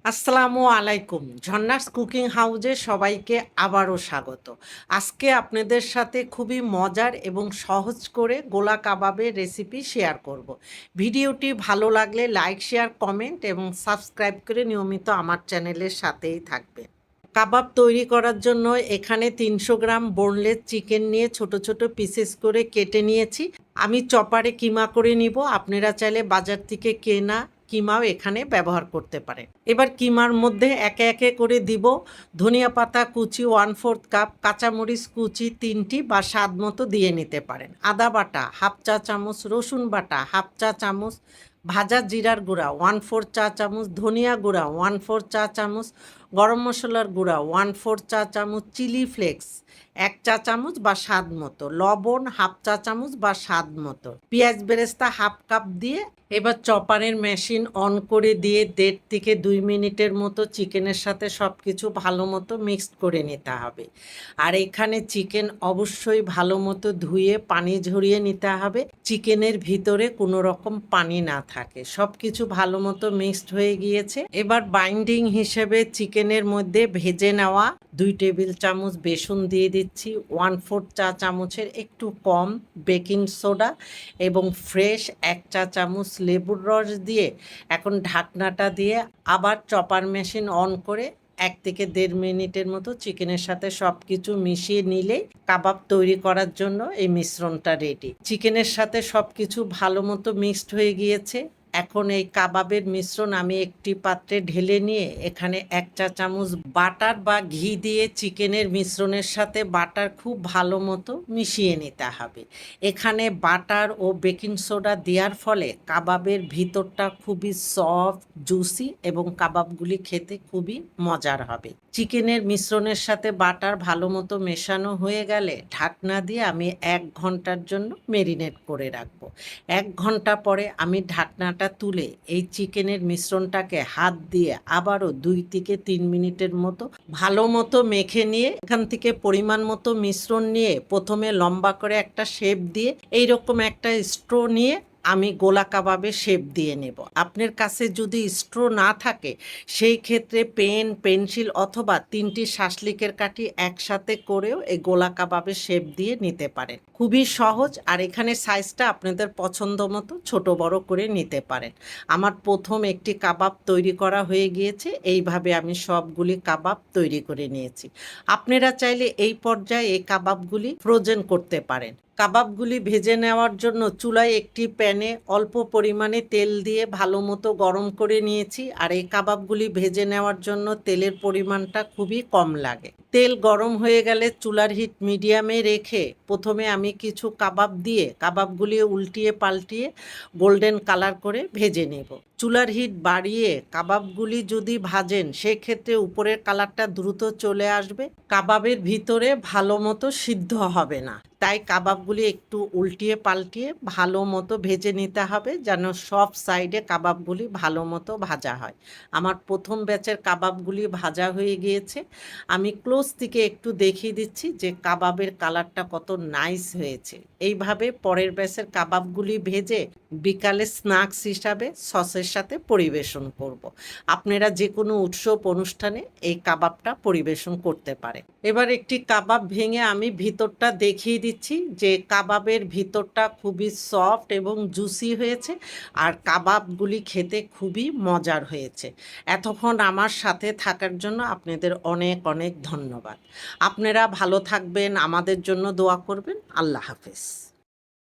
আসসালামু আলাইকুম। ঝর্ণাস কুকিং হাউজে সবাইকে আবারও স্বাগত। আজকে আপনাদের সাথে খুবই মজার এবং সহজ করে গোলা কাবাবের রেসিপি শেয়ার করব। ভিডিওটি ভালো লাগলে লাইক, শেয়ার, কমেন্ট এবং সাবস্ক্রাইব করে নিয়মিত আমার চ্যানেলের সাথেই থাকবেন। কাবাব তৈরি করার জন্য এখানে ৩০০ গ্রাম বোনলেস চিকেন নিয়ে ছোট ছোট পিসেস করে কেটে নিয়েছি। আমি চপারে কিমা করে নিব। আপনারা চাইলে বাজার থেকে কেনা কিমাও এখানে ব্যবহার করতে পারেন। এবার কিমার মধ্যে একে একে করে দিব ধনিয়া পাতা কুচি 1/4 কাপ, কাঁচামরিচ কুচি 3টি বা স্বাদ মতো দিয়ে নিতে পারেন, আদা বাটা হাফ চা চামচ, রসুন বাটা হাফ চা চামচ, ভাজা জিরার গুঁড়া 1/4 চা চামচ, ধনিয়া গুঁড়া 1/4 চা চামচ, গরম মশলার গুঁড়া 1/4 চা চামচ, চিলি ফ্লেক্স 1 চা চামচ বা স্বাদ মতো, লবণ হাফ চা চামচ বা স্বাদ মতো, পেঁয়াজ বেরেস্তা হাফ কাপ দিয়ে এবার চপারের মেশিন অন করে দিয়ে 1.5 থেকে 2 মিনিটের মতো চিকেনের সাথে সব কিছু ভালো মতো মিক্সড করে নিতে হবে। আর এখানে চিকেন অবশ্যই ভালো মতো ধুয়ে পানি ঝরিয়ে নিতে হবে, চিকেনের ভিতরে কোনো রকম পানি না থাকে। সব কিছু ভালো মতো মিক্সড হয়ে গিয়েছে। এবার বাইন্ডিং হিসেবে চিকেনের মধ্যে ভেজে নেওয়া 2 টেবিল চামচ বেসন দিয়ে দিচ্ছি, 1/4 চা চামচের একটু কম বেকিং সোডা এবং ফ্রেশ 1 চা চামচ লেবুর রস দিয়ে এখন ঢাকনাটা দিয়ে আবার চপার মেশিন অন করে 1 থেকে 1.5 মিনিটের মতো চিকেনের সাথে সব কিছু মিশিয়ে নিলেই কাবাব তৈরি করার জন্য এই মিশ্রণটা রেডি। চিকেনের সাথে সব কিছু ভালো মতো মিক্সড হয়ে গিয়েছে। এখন এই কাবাবের মিশ্রণ আমি একটি পাত্রে ঢেলে নিয়ে এখানে 1 চা চামচ বাটার বা ঘি দিয়ে চিকেনের মিশ্রণের সাথে বাটার খুব ভালো মতো মিশিয়ে নিতে হবে। এখানে বাটার ও বেকিং সোডা দেওয়ার ফলে কাবাবের ভিতরটা খুবই সফট, জুসি এবং কাবাবগুলি খেতে খুবই মজার হবে। চিকেনের মিশ্রণের সাথে বাটার ভালো মতো মেশানো হয়ে গেলে ঢাকনা দিয়ে আমি 1 ঘন্টার জন্য মেরিনেট করে রাখবো। 1 ঘন্টা পরে আমি ঢাকনাটা তুলে এই চিকেনের মিশ্রণটাকে হাত দিয়ে আবারও 2 থেকে 3 মিনিটের মতো ভালো মতো মেখে নিয়ে এখান থেকে পরিমাণ মতো মিশ্রণ নিয়ে প্রথমে লম্বা করে একটা শেপ দিয়ে এইরকম একটা স্ট্রো নিয়ে আমি গোলা কাবাবে শেপ দিয়ে নেব। আপনার কাছে যদি স্ট্রো না থাকে সেই ক্ষেত্রে পেন, পেন্সিল অথবা 3টি শাসলিকের কাঠি একসাথে করেও এই গোলা কাবাবে শেপ দিয়ে নিতে পারেন। খুবই সহজ। আর এখানে সাইজটা আপনাদের পছন্দ মতো ছোট বড় করে নিতে পারেন। আমার প্রথম একটি কাবাব তৈরি করা হয়ে গিয়েছে। এইভাবে আমি সবগুলি কাবাব তৈরি করে নিয়েছি। আপনারা চাইলে এই পর্যায়ে এই কাবাবগুলি ফ্রোজেন করতে পারেন। কাবাবগুলি ভেজে নেওয়ার জন্য চুলায় একটি প্যানে অল্প পরিমাণে তেল দিয়ে ভালো মতো গরম করে নিয়েছি। আর এই কাবাবগুলি ভেজে নেওয়ার জন্য তেলের পরিমাণটা খুবই কম লাগে। তেল গরম হয়ে গেলে চুলার হিট মিডিয়ামে রেখে প্রথমে আমি কিছু কাবাব দিয়ে কাবাবগুলি উল্টিয়ে পাল্টিয়ে গোল্ডেন কালার করে ভেজে নেব। চুলার হিট বাড়িয়ে কাবাবগুলি যদি ভাজেন সেক্ষেত্রে উপরের কালারটা দ্রুত চলে আসবে, কাবাবের ভিতরে ভালো মতো সিদ্ধ হবে না। তাই কাবাবগুলি একটু উল্টিয়ে পাল্টিয়ে ভালো মতো ভেজে নিতে হবে যেন সব সাইডে কাবাবগুলি ভালো মতো ভাজা হয়। আমার প্রথম ব্যাচের কাবাবগুলি ভাজা হয়ে গিয়েছে। আমি ক্লোজ থেকে একটু দেখিয়ে দিচ্ছি যে কাবাবের কালারটা কত নাইস হয়েছে। এইভাবে পরের ব্যাচের কাবাবগুলি ভেজে বিকালে স্ন্যাক্স হিসাবে সসের সাথে পরিবেশন করব। আপনারা যে কোনো উৎসব অনুষ্ঠানে এই কাবাবটা পরিবেশন করতে পারেন। এবার একটি কাবাব ভেঙে আমি ভিতরটা দেখিয়ে দিচ্ছি যে কাবাবের ভিতরটা খুবই সফট এবং জুসি হয়েছে আর কাবাবগুলি খেতে খুবই মজার হয়েছে। এতক্ষণ আমার সাথে থাকার জন্য আপনাদের অনেক অনেক ধন্যবাদ। আপনারা ভালো থাকবেন, আমাদের জন্য দোয়া করবেন। আল্লাহ হাফেজ।